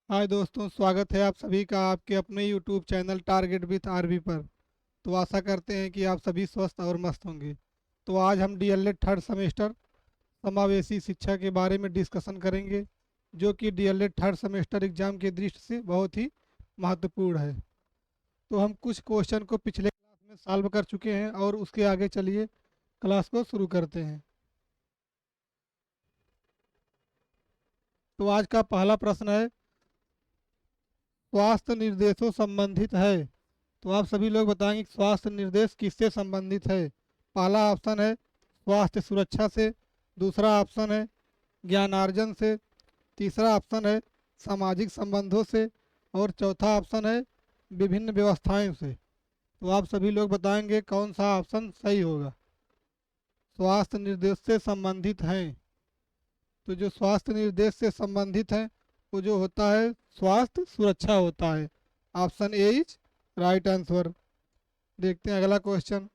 हाय दोस्तों, स्वागत है आप सभी का आपके अपने YouTube channel target with RB पर। तो आशा करते हैं कि आप सभी स्वस्थ और मस्त होंगे। तो आज हम डीएलएड थर्ड सेमेस्टर समावेशी शिक्षा के बारे में डिस्कशन करेंगे, जो कि डीएलएड थर्ड सेमेस्टर एग्जाम की दृष्टि से बहुत ही महत्वपूर्ण है। तो हम कुछ क्वेश्चन को पिछले क्लास में सॉल्व कर चुके हैं और उसके आगे चलिए क्लास को शुरू करते हैं। तो आज का पहला प्रश्न है, स्वास्थ्य निर्देशों संबंधित है। तो आप सभी लोग बताएंगे कि स्वास्थ्य निर्देश किससे संबंधित है। पहला ऑप्शन है स्वास्थ्य सुरक्षा से, दूसरा ऑप्शन है ज्ञानार्जन से, तीसरा ऑप्शन है सामाजिक संबंधों से और चौथा ऑप्शन है विभिन्न व्यवस्थाओं से। तो आप सभी लोग बताएंगे कौन सा ऑप्शन सही होगा। स्वास्थ्य निर्देश से संबंधित हैं, तो जो स्वास्थ्य निर्देश से संबंधित है वो जो होता है स्वास्थ्य सुरक्षा होता है। Option A is right answer. देखते हैं अगला क्वेश्चन।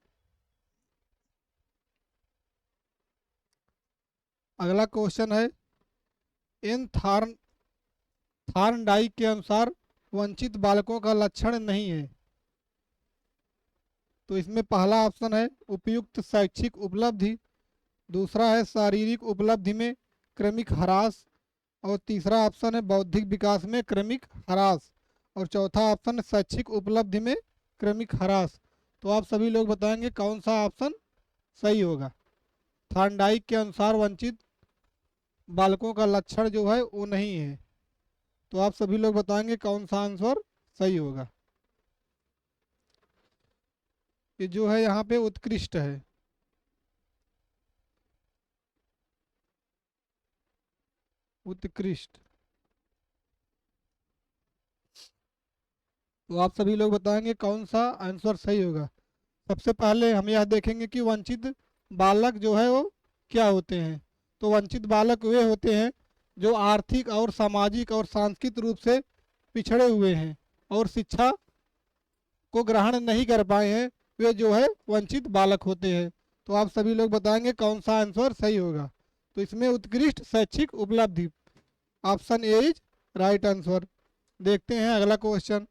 अगला क्वेश्चन है, इन थार्नडाइक के अनुसार वंचित बालकों का लक्षण नहीं है। तो इसमें पहला ऑप्शन है उपयुक्त शैक्षिक उपलब्धि, दूसरा है शारीरिक उपलब्धि में क्रमिक ह्रास और तीसरा ऑप्शन है बौद्धिक विकास में क्रमिक ह्रास और चौथा ऑप्शन है शैक्षिक उपलब्धि में क्रमिक ह्रास। तो आप सभी लोग बताएंगे कौन सा ऑप्शन सही होगा। थार्नडाइक के अनुसार वंचित बालकों का लक्षण जो है वो नहीं है। तो आप सभी लोग बताएंगे कौन सा आंसर सही होगा। ये जो है यहाँ पे उत्कृष्ट है। उत्कृष्ट। तो आप सभी लोग बताएंगे कौन सा आंसर सही होगा। सबसे पहले हम यह देखेंगे कि वंचित बालक जो है वो क्या होते हैं। तो वंचित बालक वे होते हैं जो आर्थिक और सामाजिक और सांस्कृतिक रूप से पिछड़े हुए हैं और शिक्षा को ग्रहण नहीं कर पाए हैं, वे जो है वंचित बालक होते हैं। तो आप सभी लोग बताएंगे कौन सा आंसर सही होगा। तो इसमें उत्कृष्ट शैक्षिक उपलब्धि, option A is right answer. देखते हैं अगला क्वेश्चन।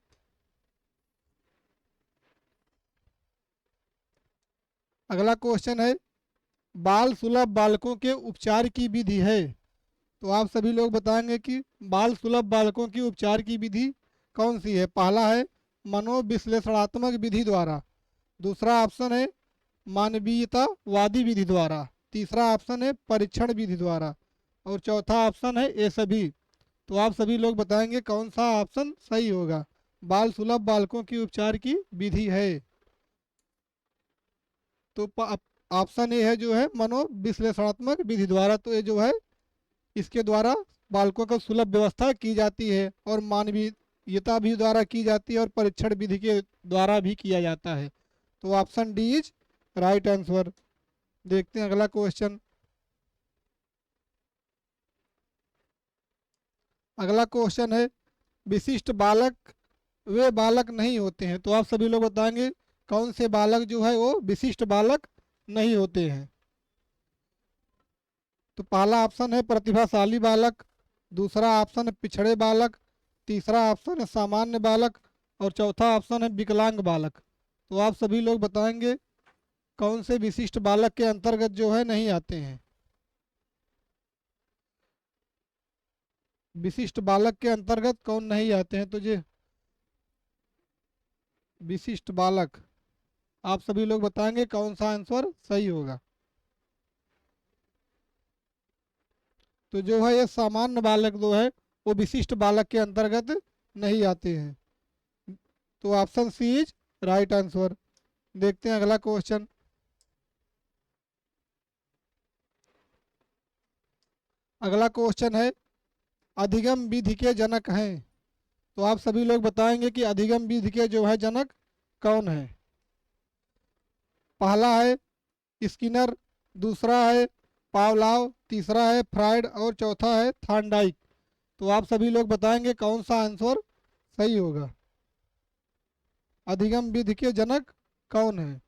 अगला क्वेश्चन है, बाल सुलभ बालकों के उपचार की विधि है। तो आप सभी लोग बताएंगे कि बाल सुलभ बालकों की उपचार की विधि कौन सी है। पहला है मनोविश्लेषणात्मक विधि द्वारा, दूसरा ऑप्शन है मानवीयतावादी विधि द्वारा, तीसरा ऑप्शन है परीक्षण विधि द्वारा और चौथा ऑप्शन है ये सभी। तो आप सभी लोग बताएंगे कौन सा ऑप्शन सही होगा। बाल सुलभ बालकों की उपचार की विधि है। तो ऑप्शन ए है जो है मनोविश्लेषणात्मक विधि द्वारा। तो ये जो है इसके द्वारा बालकों को सुलभ व्यवस्था की जाती है और मानवीयता भी द्वारा की जाती है और परीक्षण विधि के द्वारा भी किया जाता है। तो option D is right answer. देखते हैं अगला क्वेश्चन। अगला क्वेश्चन है, विशिष्ट बालक वे बालक नहीं होते हैं। तो आप सभी लोग बताएंगे कौन से बालक जो है वो विशिष्ट बालक नहीं होते हैं। तो पहला ऑप्शन है प्रतिभाशाली बालक, दूसरा ऑप्शन है पिछड़े बालक, तीसरा ऑप्शन है सामान्य बालक और चौथा ऑप्शन है विकलांग बालक। तो आप सभी लोग बताएंगे कौन से विशिष्ट बालक के अंतर्गत जो है नहीं आते हैं। विशिष्ट बालक के अंतर्गत कौन नहीं आते हैं। तो ये विशिष्ट बालक, आप सभी लोग बताएंगे कौन सा आंसर सही होगा। तो जो है ये सामान्य बालक जो है वो विशिष्ट बालक के अंतर्गत नहीं आते हैं। तो option C is right answer. देखते हैं अगला क्वेश्चन। अगला क्वेश्चन है, अधिगम विधि के जनक हैं। तो आप सभी लोग बताएंगे कि अधिगम विधि के जो है जनक कौन है। पहला है स्किनर, दूसरा है पावलाव, तीसरा है फ्राइड और चौथा है थार्नडाइक। तो आप सभी लोग बताएंगे कौन सा आंसर सही होगा। अधिगम विधि के जनक कौन है।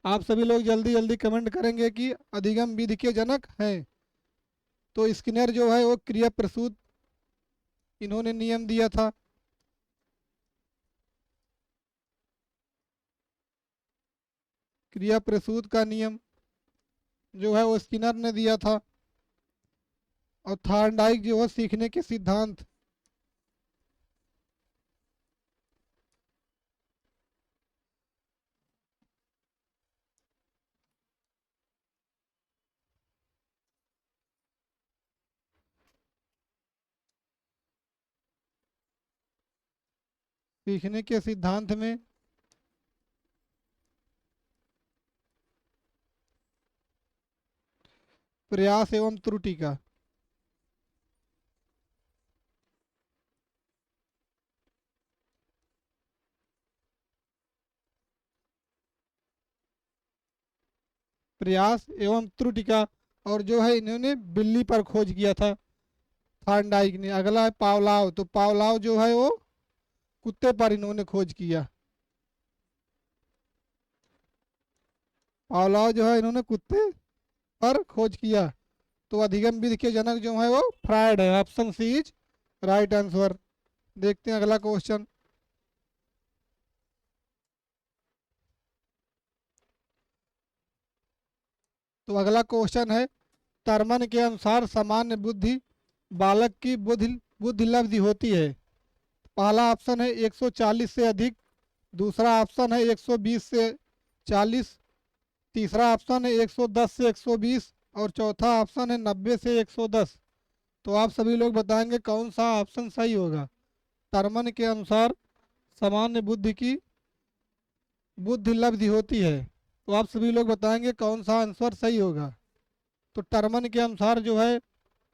आप सभी लोग जल्दी जल्दी कमेंट करेंगे कि अधिगम विधि के जनक हैं। तो स्किनर जो है वो क्रिया प्रसूत इन्होंने नियम दिया था। क्रिया प्रसूत का नियम जो है वो स्किनर ने दिया था। और थॉर्नडाइक जो है सीखने के सिद्धांत, सीखने के सिद्धांत में प्रयास एवं त्रुटि का, प्रयास एवं त्रुटि का। और जो है इन्होंने बिल्ली पर खोज किया था थॉर्नडाइक ने। अगला है पावलाव, तो पावलाव जो है वो कुत्ते पर इन्होंने खोज किया। पावलाव जो है इन्होंने कुत्ते पर खोज किया। तो अधिगम विधि के जनक जो है वो फ्रायड है। Option C is right answer. देखते हैं अगला क्वेश्चन। तो अगला क्वेश्चन है, टर्मन के अनुसार सामान्य बुद्धि बालक की बुद्धि बुद्धि लब्धि होती है। पहला ऑप्शन है 140 से अधिक, दूसरा ऑप्शन है 120 से 40, तीसरा ऑप्शन है 110 से 120 और चौथा ऑप्शन है 90 से 110। तो आप सभी लोग बताएंगे कौन सा ऑप्शन सही होगा। टर्मन के अनुसार सामान्य बुद्धि की बुद्धि लब्धि होती है, तो आप सभी लोग बताएंगे कौन सा आंसर सही होगा। तो टर्मन के अनुसार जो है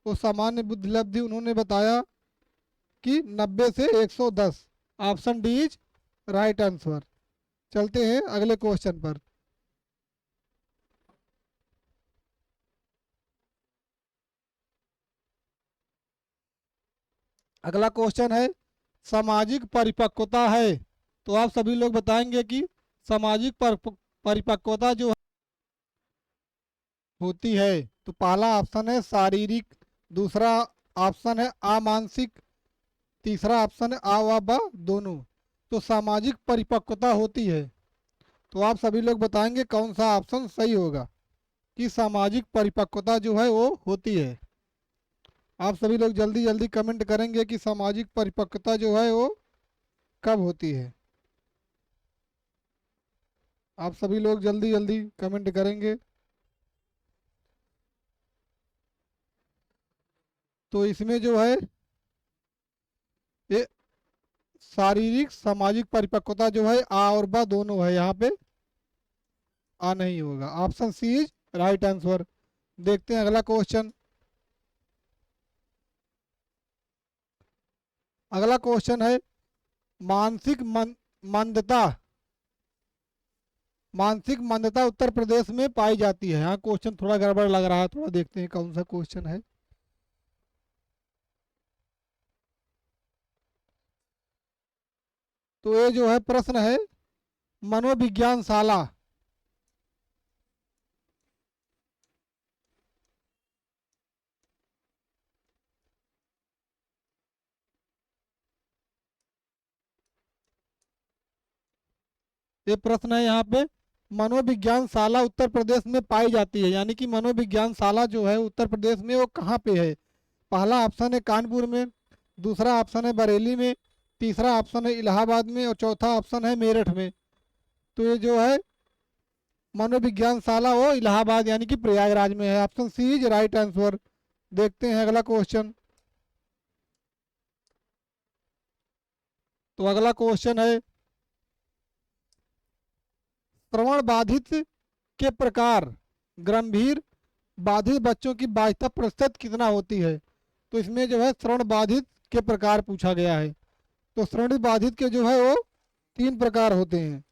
वो सामान्य बुद्धि लब्धि उन्होंने बताया कि 90 से 110। Option D is right answer. चलते हैं अगले क्वेश्चन पर। अगला क्वेश्चन है, सामाजिक परिपक्वता है। तो आप सभी लोग बताएंगे कि सामाजिक परिपक्वता जो होती है। तो पहला ऑप्शन है शारीरिक, दूसरा ऑप्शन है अमानसिक, तीसरा ऑप्शन है आ व ब दोनों। तो सामाजिक परिपक्वता होती है, तो आप सभी लोग बताएंगे कौन सा ऑप्शन सही होगा कि सामाजिक परिपक्वता जो है वो होती है। आप सभी लोग जल्दी जल्दी कमेंट करेंगे कि सामाजिक परिपक्वता जो है वो कब होती है। आप सभी लोग जल्दी जल्दी कमेंट करेंगे। तो इसमें जो है ये शारीरिक सामाजिक परिपक्वता जो है आ और बा दोनों है, यहाँ पे आ नहीं होगा। Option C is right answer. देखते हैं अगला क्वेश्चन। अगला क्वेश्चन है, मानसिक मंदता, मानसिक मंदता उत्तर प्रदेश में पाई जाती है। यहाँ क्वेश्चन थोड़ा गड़बड़ लग रहा है, थोड़ा देखते हैं कौन सा क्वेश्चन है। तो ये जो है प्रश्न है मनोविज्ञान शाला, ये प्रश्न है यहाँ पे, मनोविज्ञान शाला उत्तर प्रदेश में पाई जाती है, यानी कि मनोविज्ञान शाला जो है उत्तर प्रदेश में वो कहाँ पे है। पहला ऑप्शन है कानपुर में, दूसरा ऑप्शन है बरेली में, तीसरा ऑप्शन है इलाहाबाद में और चौथा ऑप्शन है मेरठ में। तो ये जो है मनोविज्ञान शाला वो इलाहाबाद यानी कि प्रयागराज में है। Option C is right answer. देखते हैं अगला क्वेश्चन। तो अगला क्वेश्चन है, श्रवण बाधित के प्रकार गंभीर बाधित बच्चों की बाध्यता प्रतिशत कितना होती है। तो इसमें जो है श्रवण बाधित के प्रकार पूछा गया है। तो श्रवण बाधित के जो है वो 3 प्रकार होते हैं,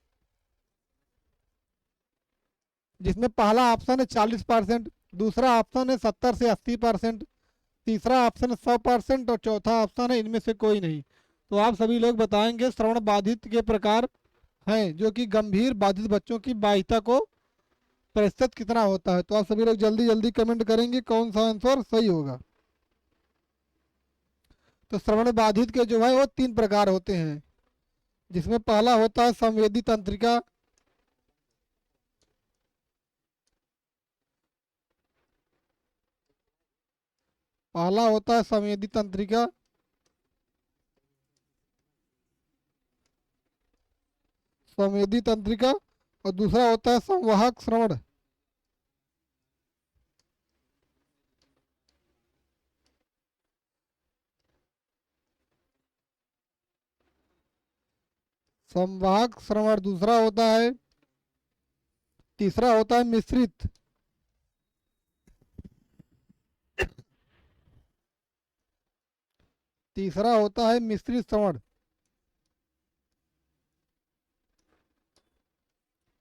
जिसमें पहला ऑप्शन है 40%, दूसरा ऑप्शन है 70 से 80%, तीसरा ऑप्शन है 100% और चौथा ऑप्शन है इनमें से कोई नहीं। तो आप सभी लोग बताएंगे श्रवण बाधित के प्रकार हैं जो कि गंभीर बाधित बच्चों की बाध्यता को प्रतिशत कितना होता है। तो आप सभी लोग जल्दी जल्दी कमेंट करेंगे कौन सा आंसर सही होगा। तो श्रवण बाधित के जो है वो तीन प्रकार होते हैं, जिसमें पहला होता है संवेदी तंत्रिका, पहला होता है संवेदी तंत्रिका, संवेदी तंत्रिका, और दूसरा होता है संवाहक श्रवण। संवाहक श्रवण दूसरा होता है। तीसरा होता है मिश्रित, तीसरा होता है मिश्रित श्रवण।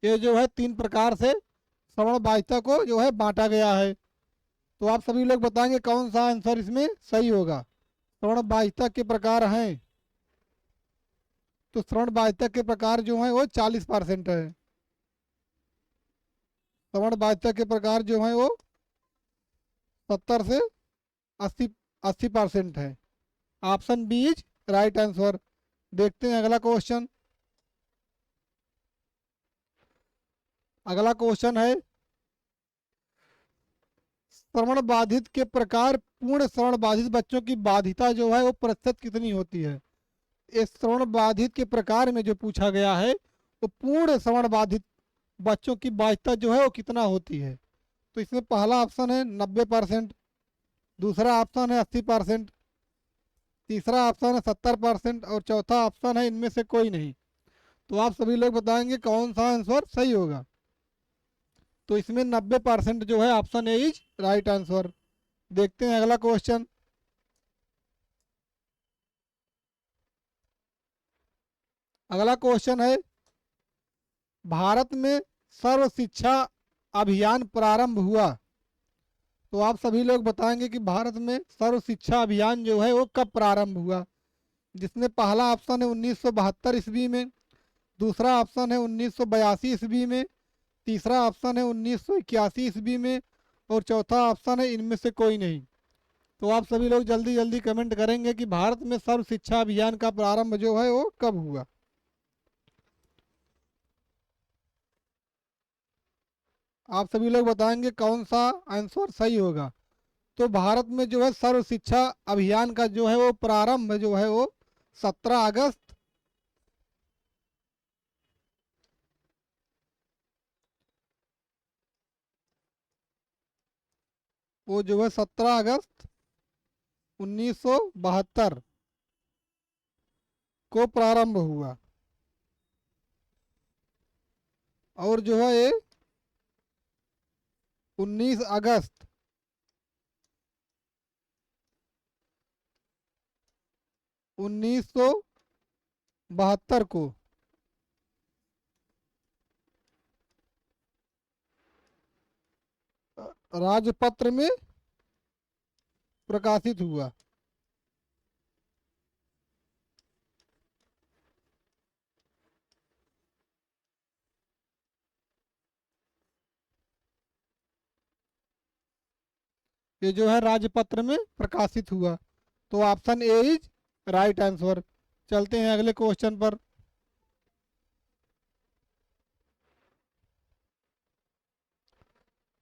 ये जो है तीन प्रकार से श्रवण बाधिता को जो है बांटा गया है। तो आप सभी लोग बताएंगे कौन सा आंसर इसमें सही होगा। श्रवण बाधिता के प्रकार हैं, तो श्रवण बाधिता के प्रकार जो है वो 40% है। श्रवण बाधिता के प्रकार जो है वो 70 से 80% है। Option B is right answer. देखते हैं अगला क्वेश्चन। अगला क्वेश्चन है श्रवण बाधित के प्रकार पूर्ण श्रवण बाधित बच्चों की बाधिता जो है वो प्रतिशत कितनी होती है। इस श्रवण बाधित के प्रकार में जो पूछा गया है वो पूर्ण श्रवण बाधित बच्चों की बाधिता जो है वो कितना होती है। तो इसमें पहला ऑप्शन है 90%, दूसरा ऑप्शन है 80%, तीसरा ऑप्शन है 70% और चौथा ऑप्शन है इनमें से कोई नहीं। तो आप सभी लोग बताएंगे कौन सा आंसर सही होगा। तो इसमें 90% जो है option A is right answer. देखते हैं अगला क्वेश्चन। अगला क्वेश्चन है भारत में सर्व शिक्षा अभियान प्रारंभ हुआ। तो आप सभी लोग बताएंगे कि भारत में सर्व शिक्षा अभियान जो है वो कब प्रारंभ हुआ। जिसमें पहला ऑप्शन है 1972 ईस्वी में, दूसरा ऑप्शन है 1982 ईस्वी में, तीसरा ऑप्शन है 1981 ईस्वी में और चौथा ऑप्शन है इनमें से कोई नहीं। तो आप सभी लोग जल्दी जल्दी कमेंट करेंगे कि भारत में सर्व शिक्षा अभियान का प्रारंभ जो है वो कब हुआ। आप सभी लोग बताएंगे कौन सा आंसर सही होगा। तो भारत में जो है सर्व शिक्षा अभियान का जो है वो प्रारंभ जो है वो 17 अगस्त वो जो है 17 अगस्त 1972 को प्रारंभ हुआ। और जो है ये 19 अगस्त 1972 को राजपत्र में प्रकाशित हुआ। ये जो है राजपत्र में प्रकाशित हुआ। तो option A is right answer. चलते हैं अगले क्वेश्चन पर।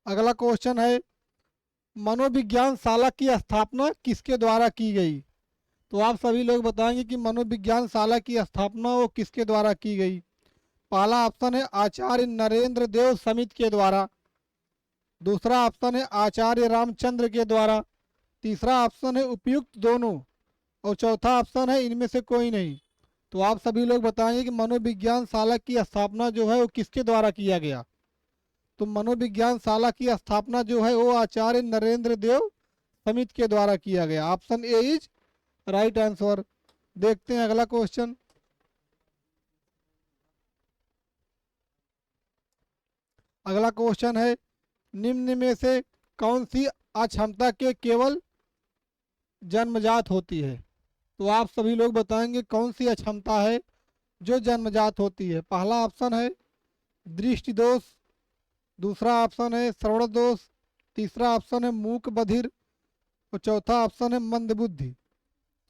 अगला क्वेश्चन है मनोविज्ञान शाला की स्थापना किसके द्वारा की गई। तो आप सभी लोग बताएंगे कि मनोविज्ञान शाला की स्थापना वो किसके द्वारा की गई। पहला ऑप्शन है आचार्य नरेंद्र देव समिति के द्वारा, दूसरा ऑप्शन है आचार्य रामचंद्र के द्वारा, तीसरा ऑप्शन है उपयुक्त दोनों और चौथा ऑप्शन है इनमें से कोई नहीं। तो आप सभी लोग बताएंगे कि मनोविज्ञान शाला की स्थापना जो है वो किसके द्वारा किया गया। तो मनोविज्ञान शाला की स्थापना जो है वो आचार्य नरेंद्र देव समिति के द्वारा किया गया। Option A is right answer. देखते हैं अगला क्वेश्चन। अगला क्वेश्चन है निम्न में से कौन सी अक्षमता के केवल जन्मजात होती है। तो आप सभी लोग बताएंगे कौन सी अक्षमता है जो जन्मजात होती है। पहला ऑप्शन है दृष्टि दोष, दूसरा ऑप्शन है श्रवण दोष, तीसरा ऑप्शन है मूक बधिर और चौथा ऑप्शन है मंद बुद्धि।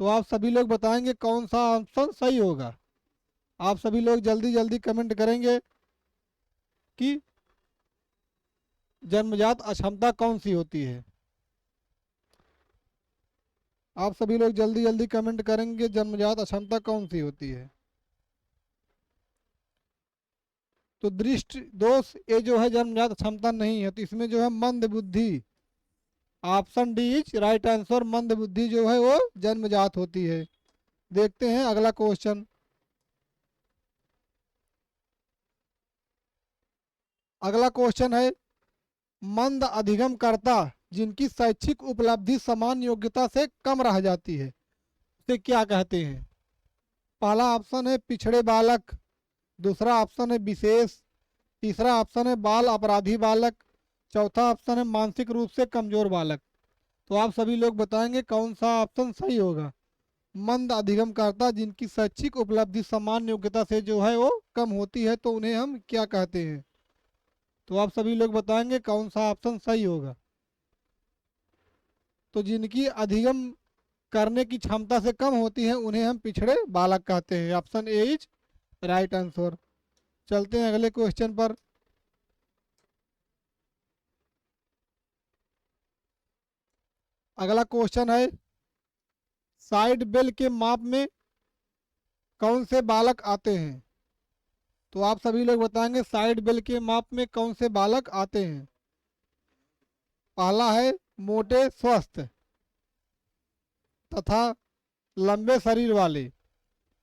तो आप सभी लोग बताएंगे कौन सा ऑप्शन सही होगा। आप सभी लोग जल्दी जल्दी कमेंट करेंगे कि जन्मजात अक्षमता कौन सी होती है। आप सभी लोग जल्दी जल्दी कमेंट करेंगे जन्मजात अक्षमता कौन सी होती है। तो दृष्टि दोष ये जो है जन्मजात क्षमता नहीं है, तो इसमें जो है मंद बुद्धि, option D is right answer. मंद बुद्धि जो है वो जन्मजात होती है। देखते हैं अगला क्वेश्चन। अगला क्वेश्चन है मंद अधिगमकर्ता जिनकी शैक्षिक उपलब्धि समान योग्यता से कम रह जाती है उसे क्या कहते हैं। पहला ऑप्शन है पिछड़े बालक, दूसरा ऑप्शन है विशेष, तीसरा ऑप्शन है बाल अपराधी बालक, चौथा ऑप्शन है मानसिक रूप से कमजोर बालक। तो आप सभी लोग बताएंगे कौन सा ऑप्शन सही होगा। मंद अधिगमकर्ता जिनकी शैक्षिक उपलब्धि समान योग्यता से जो है वो कम होती है तो उन्हें हम क्या कहते हैं। तो आप सभी लोग बताएंगे कौन सा ऑप्शन सही होगा। तो जिनकी अधिगम करने की क्षमता से कम होती है उन्हें हम पिछड़े बालक कहते हैं। Option A is right answer. चलते हैं अगले क्वेश्चन पर। अगला क्वेश्चन है साइड बेल के माप में कौन से बालक आते हैं। तो आप सभी लोग बताएंगे साइड बेल के माप में कौन से बालक आते हैं। पहला है मोटे स्वस्थ तथा लंबे शरीर वाले,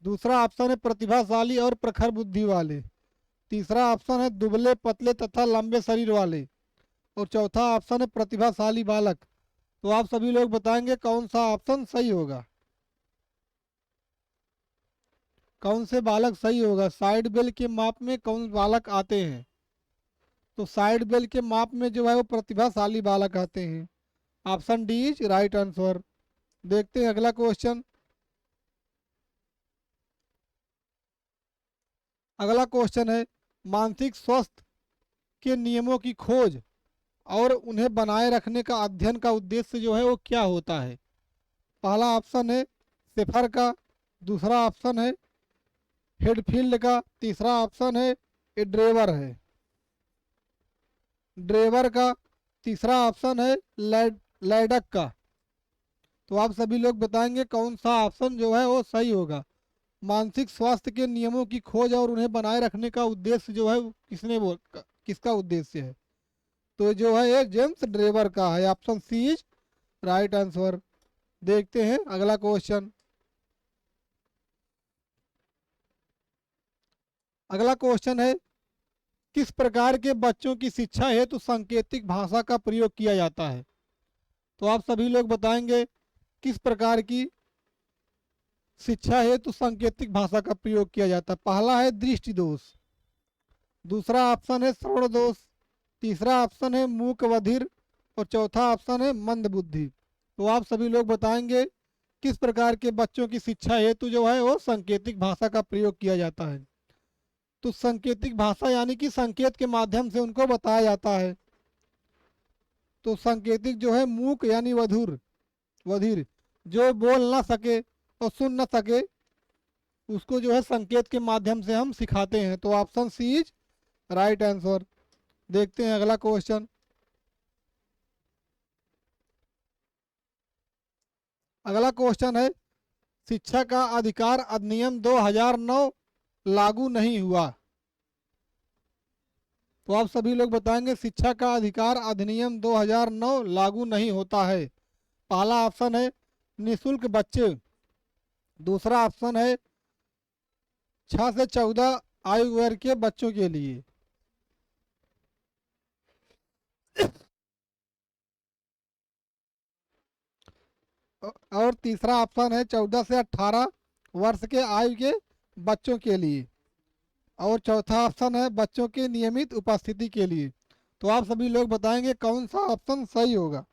दूसरा ऑप्शन है प्रतिभाशाली और प्रखर बुद्धि वाले, तीसरा ऑप्शन है दुबले पतले तथा लंबे शरीर वाले, और चौथा ऑप्शन है प्रतिभाशाली बालक। तो आप सभी लोग बताएंगे कौन सा ऑप्शन सही होगा। कौन से बालक सही होगा, साइड बेल के माप में कौन बालक आते हैं। तो साइड बेल के माप में जो है वो प्रतिभाशाली बालक आते हैं। Option D is right answer. देखते हैं अगला क्वेश्चन। अगला क्वेश्चन है मानसिक स्वास्थ्य के नियमों की खोज और उन्हें बनाए रखने का अध्ययन का उद्देश्य जो है वो क्या होता है। पहला ऑप्शन है शेफर का, दूसरा ऑप्शन है हेडफील्ड का, तीसरा ऑप्शन है ड्रेवर है ड्रेवर का, तीसरा ऑप्शन है लैडक का। तो आप सभी लोग बताएंगे कौन सा ऑप्शन जो है वो सही होगा। मानसिक स्वास्थ्य के नियमों की खोज और उन्हें बनाए रखने का उद्देश्य जो है किसका उद्देश्य है। तो जो है ये जेम्स ड्रेवर का है। Option C is right answer. देखते हैं अगला क्वेश्चन। अगला क्वेश्चन है किस प्रकार के बच्चों की शिक्षा हेतु सांकेतिक भाषा का प्रयोग किया जाता है। तो आप सभी लोग बताएंगे किस प्रकार की शिक्षा हेतु सांकेतिक भाषा का प्रयोग किया जाता है। पहला है दृष्टि दोष, दूसरा ऑप्शन है श्रवण दोष, तीसरा ऑप्शन है मूक बधिर, और चौथा ऑप्शन है मंद बुद्धि। तो आप सभी लोग बताएंगे किस प्रकार के बच्चों की शिक्षा हेतु जो है वो सांकेतिक भाषा का प्रयोग किया जाता है। तो सांकेतिक भाषा यानी कि संकेत के माध्यम से उनको बताया जाता है। तो सांकेतिक जो है मूक यानी बधिर जो बोल ना सके और सुन ना सके उसको जो है संकेत के माध्यम से हम सिखाते हैं। तो option C is right answer. देखते हैं अगला क्वेश्चन। अगला क्वेश्चन है शिक्षा का अधिकार अधिनियम 2009 लागू नहीं हुआ। तो आप सभी लोग बताएंगे शिक्षा का अधिकार अधिनियम 2009 लागू नहीं होता है। पहला ऑप्शन है निःशुल्क बच्चे, दूसरा ऑप्शन है 6 से 14 आयु वर्ग के बच्चों के लिए, और तीसरा ऑप्शन है 14 से 18 वर्ष के आयु के बच्चों के लिए, और चौथा ऑप्शन है बच्चों की नियमित उपस्थिति के लिए। तो आप सभी लोग बताएंगे कौन सा ऑप्शन सही होगा।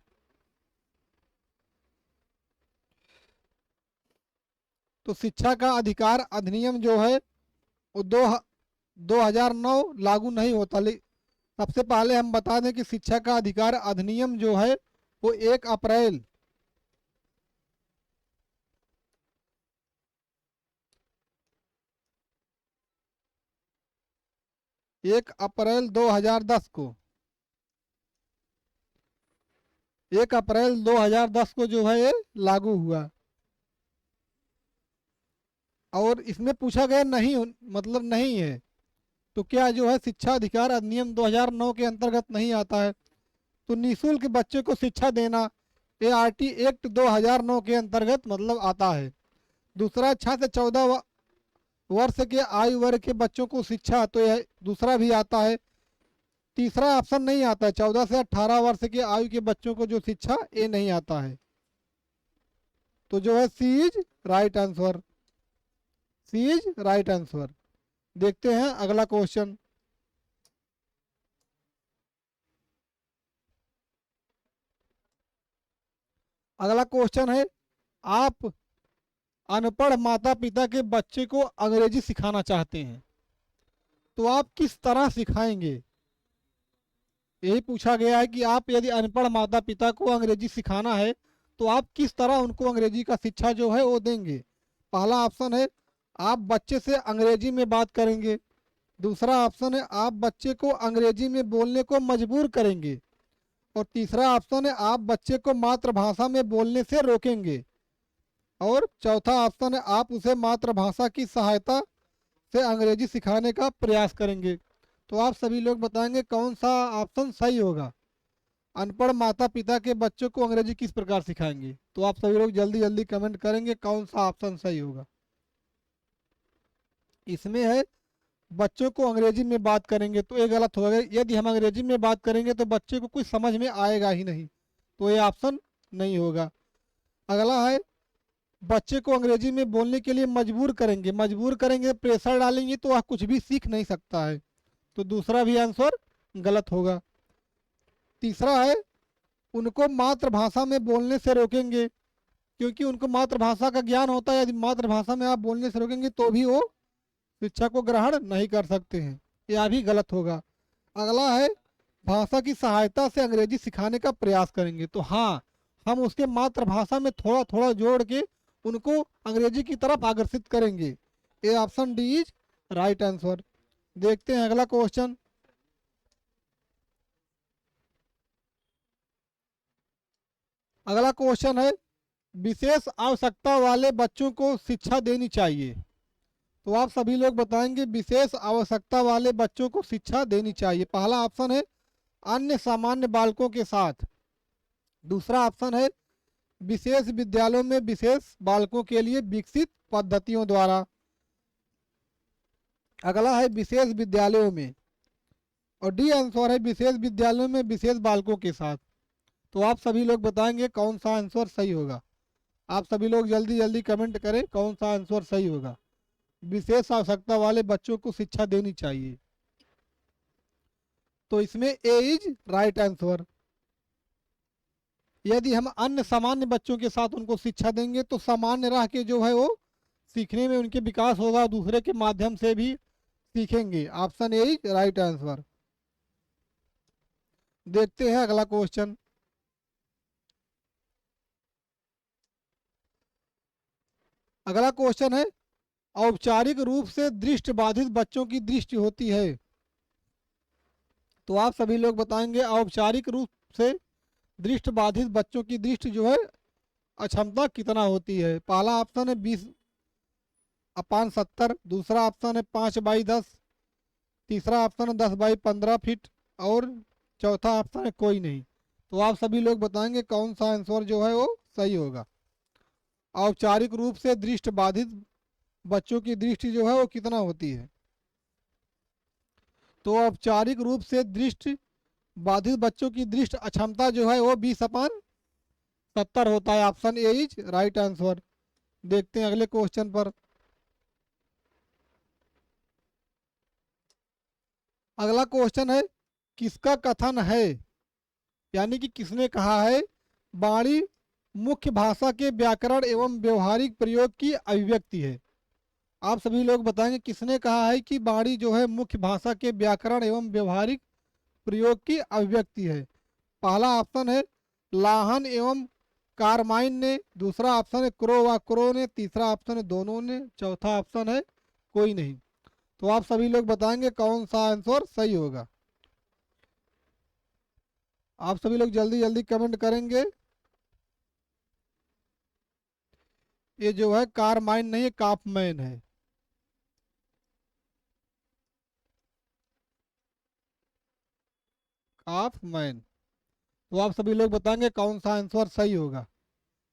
तो शिक्षा का अधिकार अधिनियम जो है वो 2009 लागू नहीं होता। सबसे पहले हम बता दें कि शिक्षा का अधिकार अधिनियम जो है वो 1 अप्रैल 1 अप्रैल 2010 को 1 अप्रैल 2010 को जो है ये लागू हुआ। और इसमें पूछा गया नहीं, मतलब नहीं है, तो क्या जो है शिक्षा अधिकार अधिनियम 2009 के अंतर्गत नहीं आता है? तो निःशुल्क बच्चे को शिक्षा देना ये आरटी एक्ट 2009 के अंतर्गत मतलब आता है। दूसरा 6 से 14 वर्ष के आयु वर्ग के बच्चों को शिक्षा, तो यह दूसरा भी आता है। तीसरा ऑप्शन नहीं आता है, 14 से 18 वर्ष के आयु के बच्चों को जो शिक्षा, ये नहीं आता है। तो जो है C is right answer, C is right answer. देखते हैं अगला क्वेश्चन। अगला क्वेश्चन है, आप अनपढ़ माता पिता के बच्चे को अंग्रेजी सिखाना चाहते हैं, तो आप किस तरह सिखाएंगे? यही पूछा गया है कि आप यदि अनपढ़ माता पिता को अंग्रेजी सिखाना है तो आप किस तरह उनको अंग्रेजी का शिक्षा जो है वो देंगे। पहला ऑप्शन है आप बच्चे से अंग्रेजी में बात करेंगे। दूसरा ऑप्शन है आप बच्चे को अंग्रेजी में बोलने को मजबूर करेंगे। और तीसरा ऑप्शन है आप बच्चे को मातृभाषा में बोलने से रोकेंगे। और चौथा ऑप्शन है आप उसे मातृभाषा की सहायता से अंग्रेजी सिखाने का प्रयास करेंगे। तो आप सभी लोग बताएंगे कौन सा ऑप्शन सही होगा। अनपढ़ माता पिता के बच्चों को अंग्रेजी किस प्रकार सिखाएंगे, तो आप सभी लोग जल्दी जल्दी कमेंट करेंगे कौन सा ऑप्शन सही होगा। इसमें है बच्चों को अंग्रेजी में बात करेंगे, तो ये गलत होगा। यदि हम अंग्रेजी में बात करेंगे तो बच्चे को कुछ समझ में आएगा ही नहीं, तो ये ऑप्शन नहीं होगा। अगला है बच्चे को अंग्रेजी में बोलने के लिए मजबूर करेंगे। मजबूर करेंगे, प्रेशर डालेंगे तो वह कुछ भी सीख नहीं सकता है, तो दूसरा भी आंसर गलत होगा। तीसरा है उनको मातृभाषा में बोलने से रोकेंगे, क्योंकि उनको मातृभाषा का ज्ञान होता है। यदि मातृभाषा में आप बोलने से रोकेंगे तो भी वो शिक्षा को ग्रहण नहीं कर सकते हैं, यह भी गलत होगा। अगला है भाषा की सहायता से अंग्रेजी सिखाने का प्रयास करेंगे, तो हाँ, हम उसके मातृभाषा में थोड़ा थोड़ा जोड़ के उनको अंग्रेजी की तरफ आकर्षित करेंगे। ये option D is right answer. देखते हैं अगला क्वेश्चन। अगला क्वेश्चन है विशेष आवश्यकता वाले बच्चों को शिक्षा देनी चाहिए, तो आप सभी लोग बताएंगे विशेष आवश्यकता वाले बच्चों को शिक्षा देनी चाहिए। पहला ऑप्शन है अन्य सामान्य बालकों के साथ। दूसरा ऑप्शन है विशेष विद्यालयों में विशेष बालकों के लिए विकसित पद्धतियों द्वारा। अगला है विशेष विद्यालयों में। और डी आंसर है विशेष विद्यालयों में विशेष बालकों के साथ। तो आप सभी लोग बताएंगे कौन सा आंसर सही होगा। आप सभी लोग जल्दी जल्दी कमेंट करें कौन सा आंसर सही होगा। विशेष आवश्यकता वाले बच्चों को शिक्षा देनी चाहिए, तो इसमें ए इज राइट आंसर। यदि हम अन्य सामान्य बच्चों के साथ उनको शिक्षा देंगे तो सामान्य रह के जो है वो सीखने में उनके विकास होगा, दूसरे के माध्यम से भी सीखेंगे। Option A is right answer. देखते हैं अगला क्वेश्चन। अगला क्वेश्चन है औपचारिक रूप से दृष्टि बाधित बच्चों की दृष्टि होती है, तो आप सभी लोग बताएंगे औपचारिक रूप से दृष्टि बाधित बच्चों की दृष्टि जो है अक्षमता कितना होती है। पहला ऑप्शन है 20/70। दूसरा ऑप्शन है 5/10। तीसरा ऑप्शन है 10/15 फीट। और चौथा ऑप्शन है कोई नहीं। तो आप सभी लोग बताएंगे कौन सा आंसर जो है वो सही होगा। औपचारिक रूप से दृष्टि बाधित बच्चों की दृष्टि जो है वो कितना होती है, तो औपचारिक रूप से दृष्टि बाधित बच्चों की दृष्टि अक्षमता जो है वो 20/70 होता है। Option A is right answer. देखते हैं अगले क्वेश्चन पर। अगला क्वेश्चन है किसका कथन है, यानी कि किसने कहा है वाणी मुख्य भाषा के व्याकरण एवं व्यवहारिक प्रयोग की अभिव्यक्ति है। आप सभी लोग बताएंगे किसने कहा है कि वाणी जो है मुख्य भाषा के व्याकरण एवं व्यवहारिक प्रयोग की अभिव्यक्ति है। पहला ऑप्शन है लाहन एवं कारमाइन ने। दूसरा ऑप्शन है क्रो व क्रो ने। तीसरा ऑप्शन है दोनों ने। चौथा ऑप्शन है कोई नहीं। तो आप सभी लोग बताएंगे कौन सा आंसर सही होगा। आप सभी लोग जल्दी जल्दी कमेंट करेंगे। ये जो है कारमाइन नहीं है, काफमैन है। काफमैन। तो आप सभी लोग बताएंगे कौन सा आंसर सही होगा।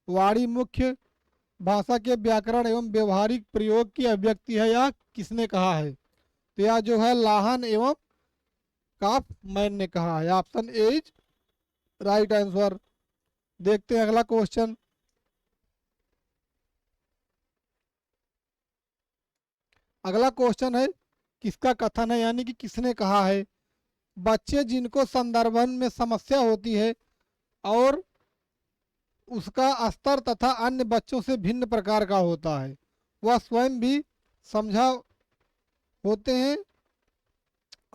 वाणी मुख्य भाषा के व्याकरण एवं व्यवहारिक प्रयोग की अभिव्यक्ति है, यह किसने कहा है। तो यह जो है लाहन एवं काफमैन ने कहा है। Option A is right answer. देखते हैं अगला क्वेश्चन। अगला क्वेश्चन है किसका कथन है, यानी कि किसने कहा है। बच्चे जिनको संदर्भन में समस्या होती है और उसका स्तर तथा अन्य बच्चों से भिन्न प्रकार का होता है, वह स्वयं भी समझा होते हैं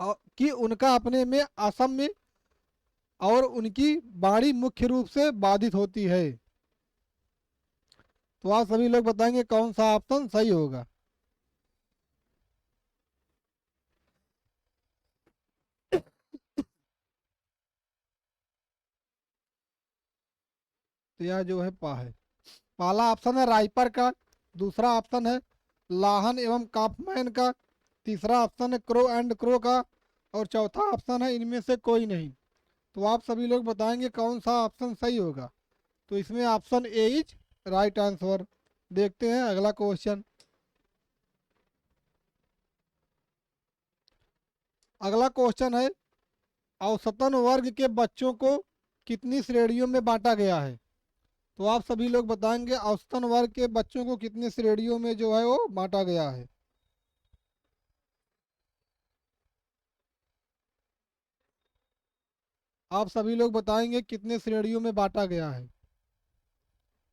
कि उनका अपने में असाम्य और उनकी वाणी मुख्य रूप से बाधित होती है। तो आप सभी लोग बताएंगे कौन सा ऑप्शन सही होगा। तो यह जो है पा है। पहला ऑप्शन है राइपर का, दूसरा ऑप्शन है लाहन एवं काफमैन का, तीसरा ऑप्शन है क्रो एंड क्रो का, और चौथा ऑप्शन है इनमें से कोई नहीं। तो आप सभी लोग बताएंगे कौन सा ऑप्शन सही होगा। तो इसमें option A is right answer. देखते हैं अगला क्वेश्चन। अगला क्वेश्चन है औसतन वर्ग के बच्चों को कितनी श्रेणियों में बांटा गया है। तो आप सभी लोग बताएंगे औसतन वर्ग के बच्चों को कितनी श्रेणियों में जो है वो बांटा गया है। आप सभी लोग बताएंगे कितने श्रेणियों में बांटा गया है।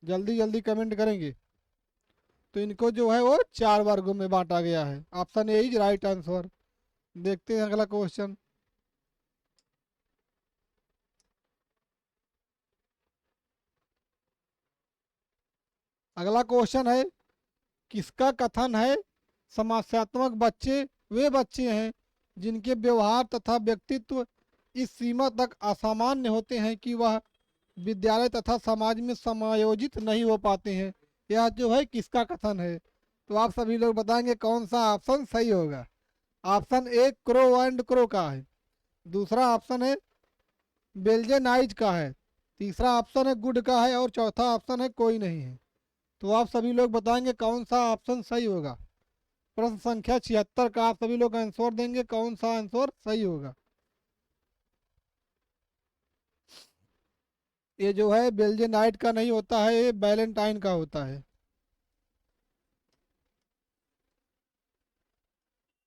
जल्दी जल्दी कमेंट करेंगे। तो इनको जो है वो 4 वर्गों में बांटा गया है। Option A is right answer. देखते हैं अगला क्वेश्चन। अगला क्वेश्चन है किसका कथन है समस्यात्मक बच्चे वे बच्चे हैं जिनके व्यवहार तथा व्यक्तित्व इस सीमा तक असामान्य होते हैं कि वह विद्यालय तथा समाज में समायोजित नहीं हो पाते हैं। यह जो है किसका कथन है। तो आप सभी लोग बताएंगे कौन सा ऑप्शन सही होगा। Option A crow and crow का है, दूसरा ऑप्शन है बेल्जेनाइज का है, तीसरा ऑप्शन है गुड का है, और चौथा ऑप्शन है कोई नहीं है। तो आप सभी लोग बताएंगे कौन सा ऑप्शन सही होगा। प्रश्न संख्या 76 का आप सभी लोग आंसर देंगे कौन सा आंसर सही होगा। ये जो है बेल्जेनाइट का नहीं होता है, ये बैलेंटाइन का होता है।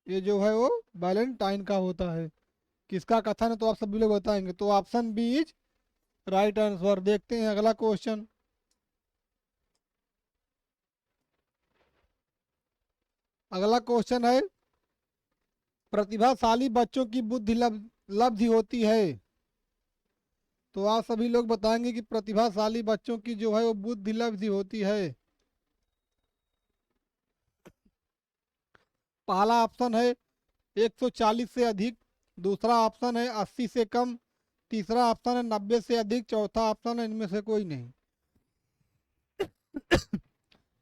ये जो है वो बैलेंटाइन का होता है। किसका कथन है तो आप सभी लोग बताएंगे। तो option B is right answer. देखते हैं अगला क्वेश्चन। अगला क्वेश्चन है प्रतिभाशाली बच्चों की बुद्धि लब्धि होती है। तो आप सभी लोग बताएंगे कि प्रतिभाशाली बच्चों की जो है वो बुद्धि लब्धि होती है। पहला ऑप्शन है 140 से अधिक, दूसरा ऑप्शन है 80 से कम, तीसरा ऑप्शन है 90 से अधिक, चौथा ऑप्शन है इनमें से कोई नहीं।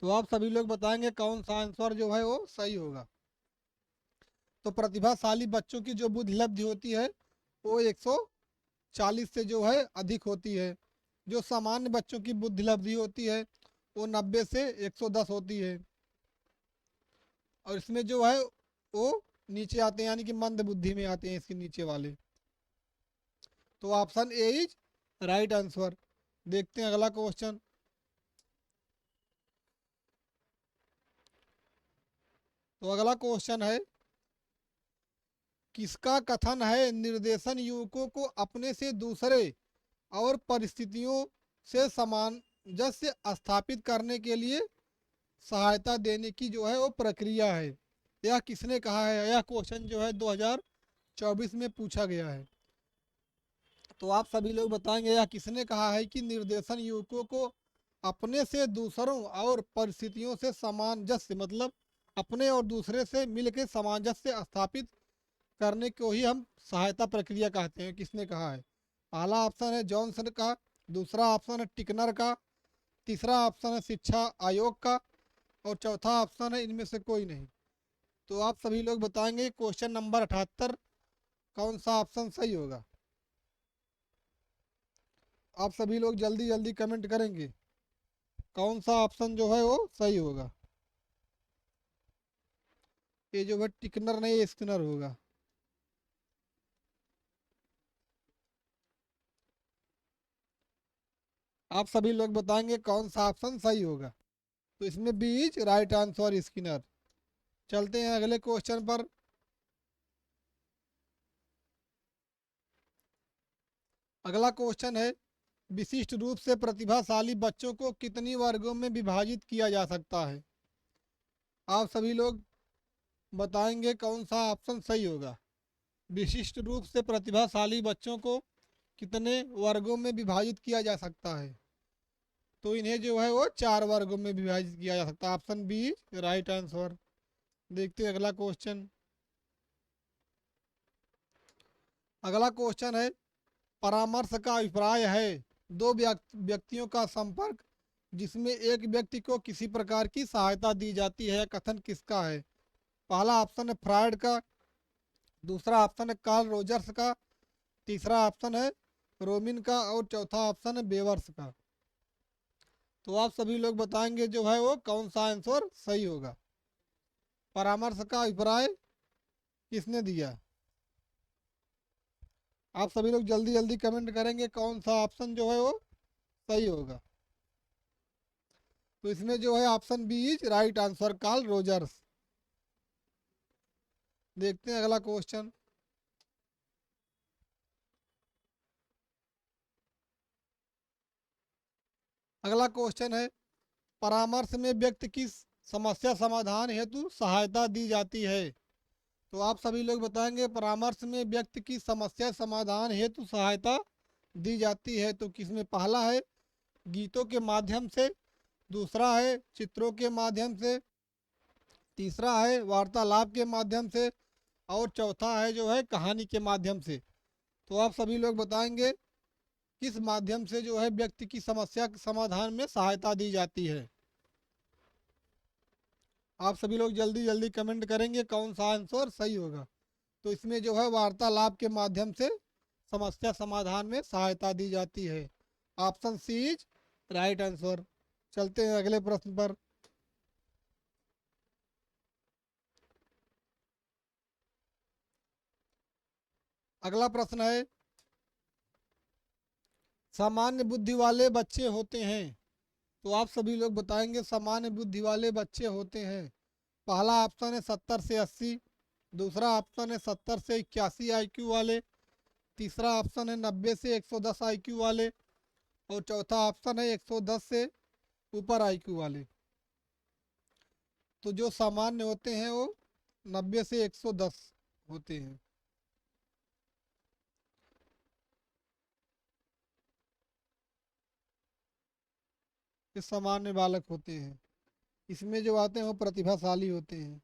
तो आप सभी लोग बताएंगे कौन सा आंसर जो है वो सही होगा। तो प्रतिभाशाली बच्चों की जो बुद्धि लब्धि होती है वो 140 से जो है अधिक होती है। जो सामान्य बच्चों की बुद्धि लब्धि होती है वो 90 से 110 होती है। और इसमें जो है वो नीचे आते हैं, यानी कि मंद बुद्धि में आते हैं इसके नीचे वाले। तो option A is right answer. देखते हैं अगला क्वेश्चन। तो अगला क्वेश्चन है किसका कथन है निर्देशन युवकों को अपने से दूसरे और परिस्थितियों से सामंजस्य स्थापित करने के लिए सहायता देने की जो है वो प्रक्रिया है। यह किसने कहा है। यह क्वेश्चन जो है 2024 में पूछा गया है। तो आप सभी लोग बताएंगे यह किसने कहा है कि निर्देशन युवकों को अपने से दूसरों और परिस्थितियों से सामंजस्य मतलब अपने और दूसरे से मिलकर सामंजस्य स्थापित करने को ही हम सहायता प्रक्रिया कहते हैं। किसने कहा है? पहला ऑप्शन है जॉनसन का, दूसरा ऑप्शन है टिकनर का, तीसरा ऑप्शन है शिक्षा आयोग का, और चौथा ऑप्शन है इनमें से कोई नहीं। तो आप सभी लोग बताएंगे क्वेश्चन नंबर 78 कौन सा ऑप्शन सही होगा। आप सभी लोग जल्दी जल्दी कमेंट करेंगे कौन सा ऑप्शन जो है वो सही होगा। ये जो है टिकनर नहीं, ये स्किनर होगा। आप सभी लोग बताएंगे कौन सा ऑप्शन सही होगा। तो इसमें बीच राइट आंसर स्किनर। चलते हैं अगले क्वेश्चन पर। अगला क्वेश्चन है विशिष्ट रूप से प्रतिभाशाली बच्चों को कितनी वर्गों में विभाजित किया जा सकता है। आप सभी लोग बताएंगे कौन सा ऑप्शन सही होगा। विशिष्ट रूप से प्रतिभाशाली बच्चों को कितने वर्गों में विभाजित किया जा सकता है। तो इन्हें जो है वो 4 वर्गों में विभाजित किया जा सकता है। Option B right answer. देखते हैं अगला क्वेश्चन। अगला क्वेश्चन है परामर्श का अभिप्राय है दो व्यक्तियों का संपर्क जिसमें एक व्यक्ति को किसी प्रकार की सहायता दी जाती है। कथन किसका है? पहला ऑप्शन है फ्रायड का, दूसरा ऑप्शन है कार्ल रोजर्स का, तीसरा ऑप्शन है रोमिन का, और चौथा ऑप्शन है बेवर्स का। तो आप सभी लोग बताएंगे जो है वो कौन सा आंसर सही होगा। परामर्श का अभिप्राय किसने दिया? आप सभी लोग जल्दी जल्दी कमेंट करेंगे कौन सा ऑप्शन जो है वो सही होगा। तो इसमें जो है option B is right answer, Carl Rogers. देखते हैं अगला क्वेश्चन। अगला क्वेश्चन है परामर्श में व्यक्ति की समस्या समाधान हेतु सहायता दी जाती है। तो आप सभी लोग बताएंगे परामर्श में व्यक्ति की समस्या समाधान हेतु सहायता दी जाती है। तो किसमें? पहला है गीतों के माध्यम से, दूसरा है चित्रों के माध्यम से, तीसरा है वार्तालाप के माध्यम से, और चौथा है जो है कहानी के माध्यम से। तो आप सभी लोग बताएंगे किस माध्यम से जो है व्यक्ति की समस्या के समाधान में सहायता दी जाती है। आप सभी लोग जल्दी जल्दी कमेंट करेंगे कौन सा आंसर सही होगा। तो इसमें जो है वार्तालाप के माध्यम से समस्या समाधान में सहायता दी जाती है। Option C is right answer. चलते हैं अगले प्रश्न पर। अगला प्रश्न है सामान्य बुद्धि वाले बच्चे होते हैं। तो आप सभी लोग बताएंगे सामान्य बुद्धि वाले बच्चे होते हैं। पहला ऑप्शन है 70 से 80, दूसरा ऑप्शन है 70 से 81 आईक्यू वाले, तीसरा ऑप्शन है 90 से 110 आईक्यू वाले, और चौथा ऑप्शन है 110 से ऊपर आईक्यू वाले। तो जो सामान्य होते हैं वो 90 से 110 होते हैं। ये सामान्य बालक होते हैं। इसमें जो आते हैं वो प्रतिभाशाली होते हैं।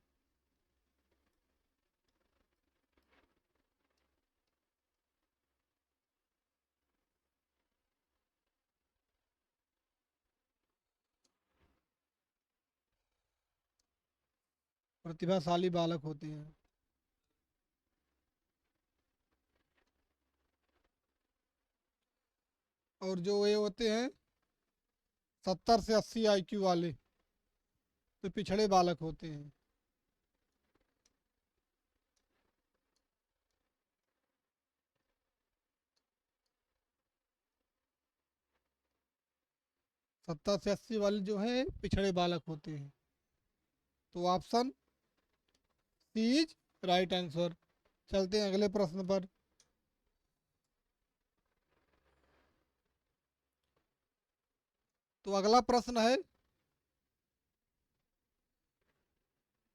प्रतिभाशाली बालक होते हैं। और जो ये होते हैं 70 से 80 आईक्यू वाले तो पिछड़े बालक होते हैं। 70 से 80 वाले जो हैं पिछड़े बालक होते हैं। तो option C is right answer. चलते हैं अगले प्रश्न पर। तो अगला प्रश्न है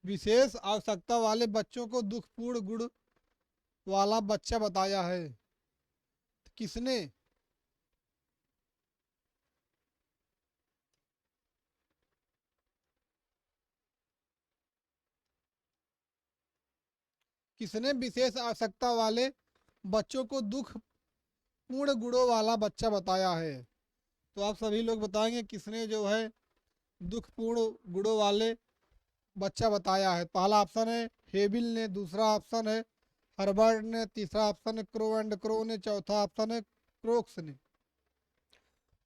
विशेष आवश्यकता वाले बच्चों को दुखपूर्ण गुण वाला बच्चा बताया है। किसने? किसने विशेष आवश्यकता वाले बच्चों को दुख पूर्ण गुणों वाला बच्चा बताया है? तो आप सभी लोग बताएंगे किसने जो है दुख पूर्ण गुणों वाले बच्चा बताया है। पहला ऑप्शन है हेबिल ने, दूसरा ऑप्शन है हर्बर्ट ने, तीसरा ऑप्शन है क्रो एंड क्रो ने, चौथा ऑप्शन है क्रोक्स ने।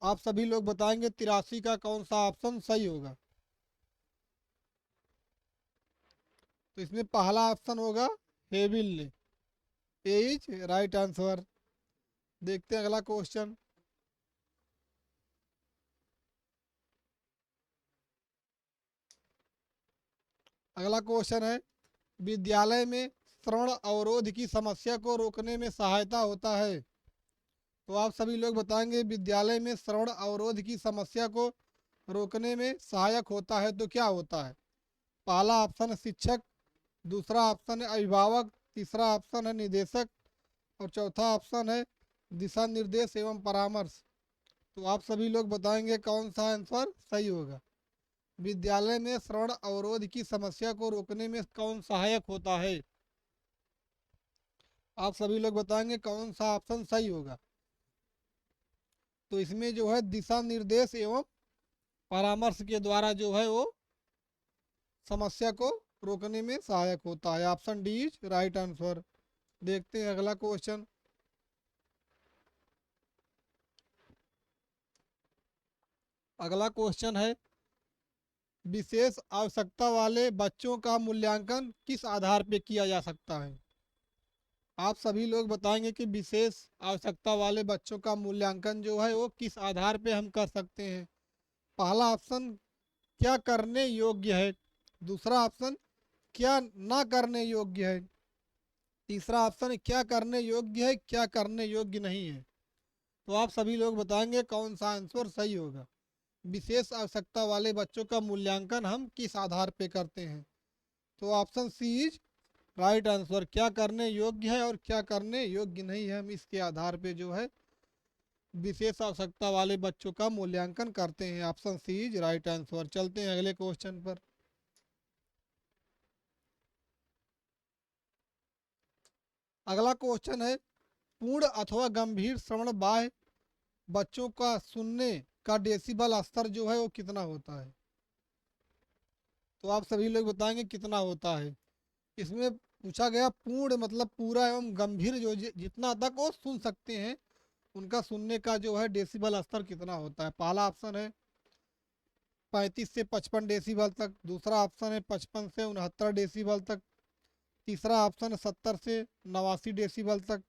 आप सभी लोग बताएंगे 83 का कौन सा ऑप्शन सही होगा। तो इसमें पहला ऑप्शन होगा हेबिल ने, ए इज राइट आंसर। देखते हैं अगला क्वेश्चन। अगला क्वेश्चन है विद्यालय में श्रवण अवरोध की समस्या को रोकने में सहायता होता है। तो आप सभी लोग बताएंगे विद्यालय में श्रवण अवरोध की समस्या को रोकने में सहायक होता है तो क्या होता है? पहला ऑप्शन है शिक्षक, दूसरा ऑप्शन है अभिभावक, तीसरा ऑप्शन है निदेशक और चौथा ऑप्शन है दिशा निर्देश एवं परामर्श। तो आप सभी लोग बताएंगे कौन सा आंसर सही होगा। विद्यालय में श्रवण अवरोध की समस्या को रोकने में कौन सहायक होता है? आप सभी लोग बताएंगे कौन सा ऑप्शन सही होगा। तो इसमें जो है दिशा निर्देश एवं परामर्श के द्वारा जो है वो समस्या को रोकने में सहायक होता है। Option D is right answer. देखते हैं अगला क्वेश्चन। अगला क्वेश्चन है विशेष आवश्यकता वाले बच्चों का मूल्यांकन किस आधार पर किया जा सकता है? आप सभी लोग बताएंगे कि विशेष आवश्यकता वाले बच्चों का मूल्यांकन जो है वो किस आधार पे हम कर सकते हैं। पहला ऑप्शन क्या करने योग्य है, दूसरा ऑप्शन क्या ना करने योग्य है, तीसरा ऑप्शन क्या करने योग्य है क्या करने योग्य नहीं है। तो आप सभी लोग बताएंगे कौन सा आंसर सही होगा। विशेष आवश्यकता वाले बच्चों का मूल्यांकन हम किस आधार पे करते हैं? तो option C is right answer. क्या करने योग्य है और क्या करने योग्य नहीं है, हम इसके आधार पे जो है विशेष आवश्यकता वाले बच्चों का मूल्यांकन करते हैं। Option C is right answer. चलते हैं अगले क्वेश्चन पर। अगला क्वेश्चन है पूर्ण अथवा गंभीर श्रवण बाह्य बच्चों का सुनने का डेसिबल स्तर जो है वो कितना होता है? तो आप सभी लोग बताएंगे कितना होता है। इसमें पूछा गया पूर्ण मतलब पूरा एवं गंभीर जो जितना तक वो सुन सकते हैं उनका सुनने का जो है डेसिबल स्तर कितना होता है। पहला ऑप्शन है 35 से 55 डेसिबल तक, दूसरा ऑप्शन है 55 से 69 डेसिबल तक, तीसरा ऑप्शन है 70 से 89 डेसिबल तक,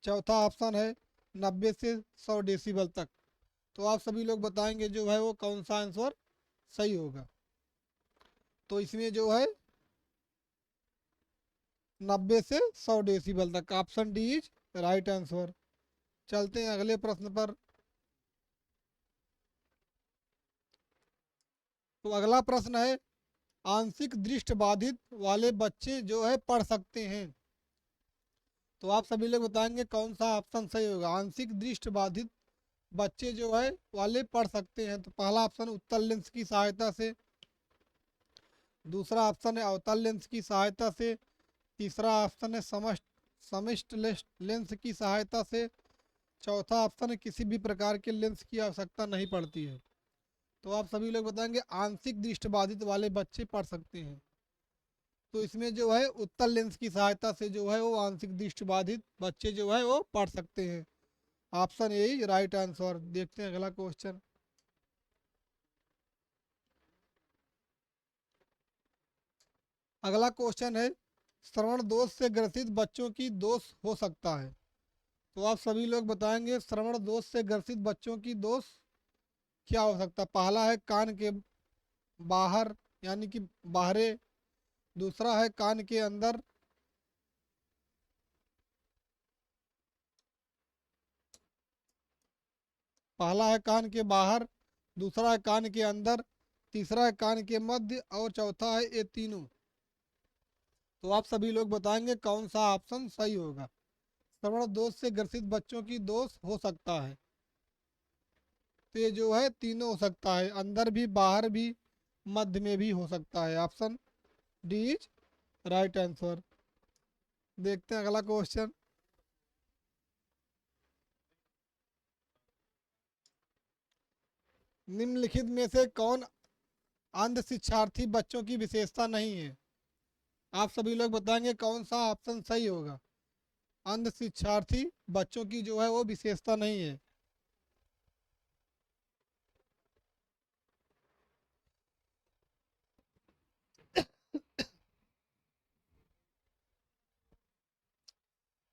चौथा ऑप्शन है 90 से 100 डेसिबल तक। तो आप सभी लोग बताएंगे जो है वो कौन सा आंसर सही होगा। तो इसमें जो है 90 से 100 डेसिबल तक। Option D is right answer. चलते हैं अगले प्रश्न पर। तो अगला प्रश्न है आंशिक दृष्टिबाधित वाले बच्चे जो है पढ़ सकते हैं। तो आप सभी लोग बताएंगे कौन सा ऑप्शन सही होगा। आंशिक दृष्टिबाधित बच्चे जो है वाले पढ़ सकते हैं। तो पहला ऑप्शन उत्तल लेंस की सहायता से, दूसरा ऑप्शन है अवतल लेंस की सहायता से, तीसरा ऑप्शन है समिष्ट लेंस की सहायता से, चौथा ऑप्शन है किसी भी प्रकार के लेंस की आवश्यकता नहीं पड़ती है। तो आप सभी लोग बताएंगे आंशिक दृष्टिबाधित वाले बच्चे पढ़ सकते हैं। तो इसमें जो है उत्तल लेंस की सहायता से जो है वो आंशिक दृष्टिबाधित बच्चे जो है वो पढ़ सकते हैं। Option A right answer. देखते हैं अगला क्वेश्चन। अगला क्वेश्चन है श्रवण दोष से ग्रसित बच्चों की दोष हो सकता है। तो आप सभी लोग बताएंगे श्रवण दोष से ग्रसित बच्चों की दोष क्या हो सकता है। पहला है कान के बाहर यानी कि बाहरे, दूसरा है कान के अंदर, पहला है कान के बाहर, दूसरा है कान के अंदर, तीसरा है कान के मध्य और चौथा है ये तीनों। तो आप सभी लोग बताएंगे कौन सा ऑप्शन सही होगा। श्रवण दोष से ग्रसित बच्चों की दोष हो सकता है तो ये जो है तीनों हो सकता है, अंदर भी बाहर भी मध्य में भी हो सकता है। Option D is right answer. देखते हैं अगला क्वेश्चन। निम्नलिखित में से कौन अंध शिक्षार्थी बच्चों की विशेषता नहीं है? आप सभी लोग बताएंगे कौन सा ऑप्शन सही होगा। अंध शिक्षार्थी बच्चों की जो है वो विशेषता नहीं है।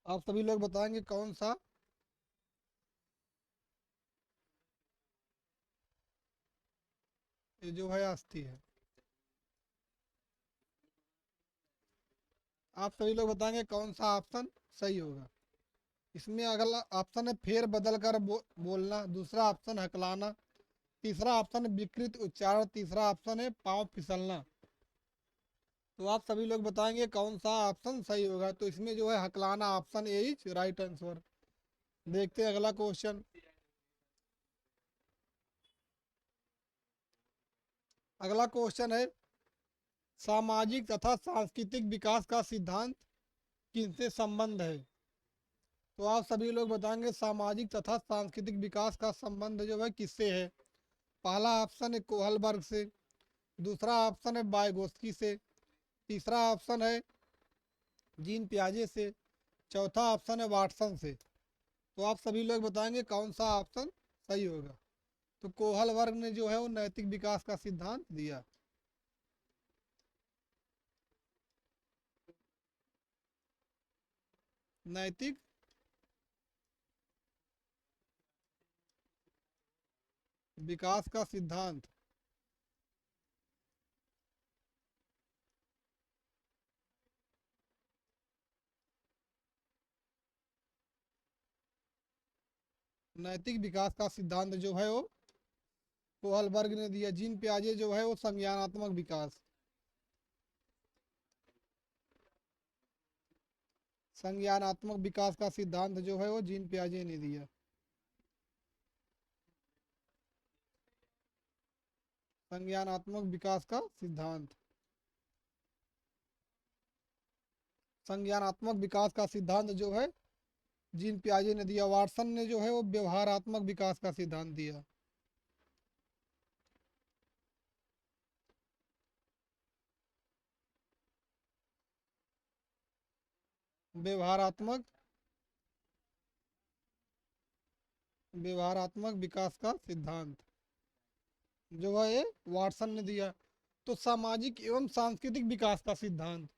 आप सभी लोग बताएंगे कौन सा। ये जो है अस्थि है। आप सभी लोग बताएंगे कौन सा ऑप्शन सही होगा। इसमें अगला ऑप्शन है फेर बदल कर बोलना, दूसरा ऑप्शन हकलाना, तीसरा ऑप्शन विकृत उच्चारण, तीसरा ऑप्शन है पाँव फिसलना। तो आप सभी लोग बताएंगे कौन सा ऑप्शन सही होगा। तो इसमें जो है हकलाना option A is right answer. देखते हैं अगला क्वेश्चन। अगला क्वेश्चन है सामाजिक तथा सांस्कृतिक विकास का सिद्धांत किनसे संबंध है? तो आप सभी लोग बताएंगे सामाजिक तथा सांस्कृतिक विकास का संबंध जो है किससे है। पहला ऑप्शन है कोहलबर्ग से, दूसरा ऑप्शन है बायगोस्की से, तीसरा ऑप्शन है जीन पियाजे से, चौथा ऑप्शन है वाटसन से। तो आप सभी लोग बताएंगे कौन सा ऑप्शन सही होगा। तो कोहलबर्ग ने जो है वो नैतिक विकास का सिद्धांत दिया। नैतिक विकास का सिद्धांत। नैतिक विकास का सिद्धांत जो है वो कोहलबर्ग ने दिया। जीन पियाजे जो है वो संज्ञानात्मक विकास। संज्ञानात्मक विकास का सिद्धांत जो है वो जीन पियाजे ने दिया। संज्ञानात्मक विकास का सिद्धांत। संज्ञानात्मक विकास का सिद्धांत जो है जीन पियाजे ने दिया। वाटसन ने जो है वो व्यवहारात्मक विकास का सिद्धांत दिया। व्यवहारात्मक व्यवहारात्मक विकास का सिद्धांत जो है ये वाटसन ने दिया। तो सामाजिक एवं सांस्कृतिक विकास का सिद्धांत,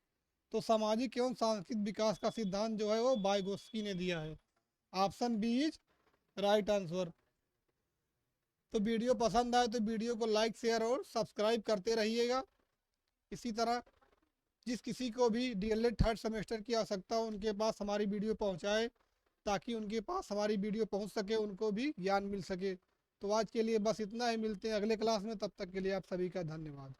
तो सामाजिक एवं सांस्कृतिक विकास का सिद्धांत जो है वो वाइगोत्स्की ने दिया है। Option B is right answer. तो वीडियो पसंद आए तो वीडियो को लाइक शेयर और सब्सक्राइब करते रहिएगा। इसी तरह जिस किसी को भी डीएलएड थर्ड सेमेस्टर की आवश्यकता हो उनके पास हमारी वीडियो पहुंचाए, ताकि उनके पास हमारी वीडियो पहुंच सके, उनको भी ज्ञान मिल सके। तो आज के लिए बस इतना ही। मिलते हैं अगले क्लास में, तब तक के लिए आप सभी का धन्यवाद।